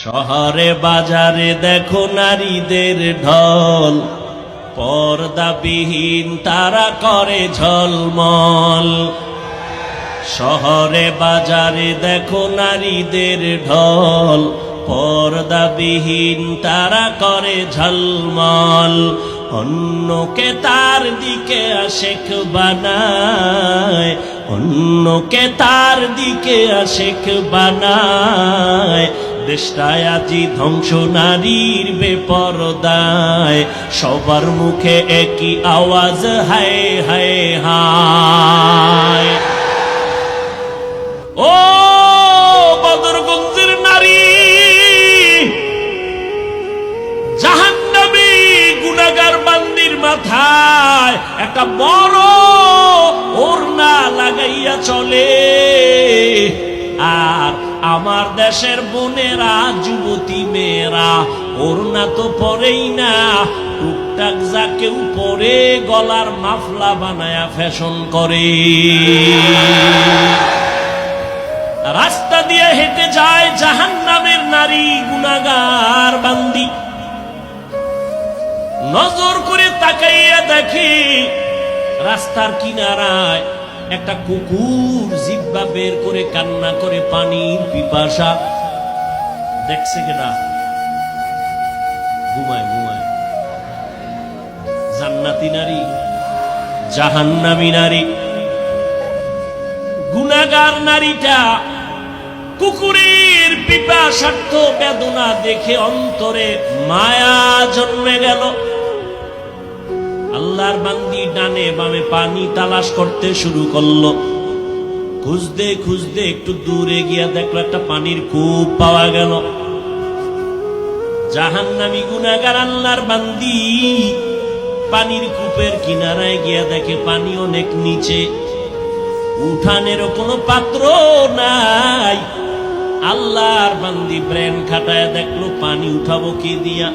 শহরে বাজারে দেখো নারীদের ঢল, পর্দাবিহীন তারা করে ঝলমল। শহরে বাজারে দেখো নারীদের ঢল, পর্দাবিহীন তারা করে ঝলমল। অন্যকে তার দিকে আশেক বানায়, অন্যকে তার দিকে আশেক বানায়। দেশটায় আজি ধ্বংস নারীর বেপরদায়, সবার মুখে একই আওয়াজ হায় হায় হায়। ও বদরগঞ্জের নারী, জাহান্নামী গুনাহগার বান্দির মাথায় একটা বড় ওড়না লাগাইয়া চলে। আর আমার দেশের বোনেরা, যুবতী মেয়েরা ওড়না তো পরেই না, টুকটাক যা কেউ পরে গলার মাফলা বানায়া ফ্যাশন করে। রাস্তা দিয়ে হেঁটে যায় জাহান্নামের নারী গুনাহগার বান্দি। নজর করে তাকাইয়া দেখি রাস্তার কিনারায় একটা কুকুর জিহ্বা বের করে কান্না করে পানির পিপাসা। দেখছে কেনা? ঘুমায় ঘুমায়। জান্নাতি নারী, জাহান্নামী নারী। গুনাহগার নারীটা কুকুরের পিপাসার্থ বেদনা দেখে অন্তরে মায়া জন্মে গেল। আল্লাহর বান্দি ডানে বামে পানি তালাশ করতে শুরু করলো। খুঁজতে খুঁজতে একটু দূরে গিয়া দেখলো একটা পানির কূপ পাওয়া গেল। জাহান্নামী গুনাহগার আল্লাহর বান্দি পানির কূপের কিনারায় গিয়া দেখে পানি অনেক নিচে, উঠানেরও কোনো পাত্র নাই। আল্লাহর বান্দি ব্রেন খাটায় দেখলো পানি উঠাবো কি দিয়া।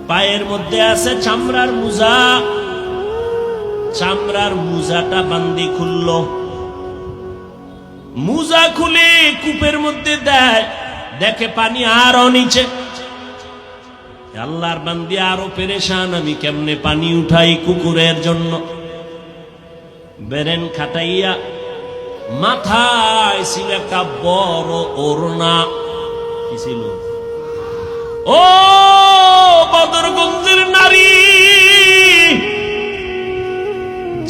পায়ের মধ্যে আছে চামড়ার মোজা, চামড়ার মোজাটা বান্দি খুলল। মোজা খুলে কূপের মধ্যে দেয়, দেখে পানি আরো নিচে। আল্লাহর বান্দি আরো পেরেশান, আমি কেমনে পানি উঠাই কুকুরের জন্য। বেরেন খাটাইয়া মাথায় ছিল একটা বড় ওড়না। কি ছিল? ও বদরগঞ্জের নারী,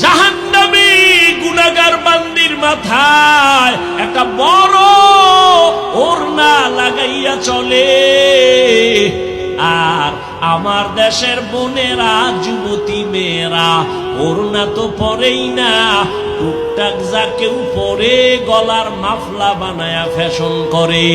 জাহান্নামী গুনাহগার বান্দির মাথায় একটা বড় ওড়না লাগাইয়া চলে। আর আমার দেশের বোনেরা, যুবতী মেয়েরা ওড়না তো পরেই না, টুকটাক যা কেউ পরে গলার মাফলা বানায়া ফ্যাশন করে।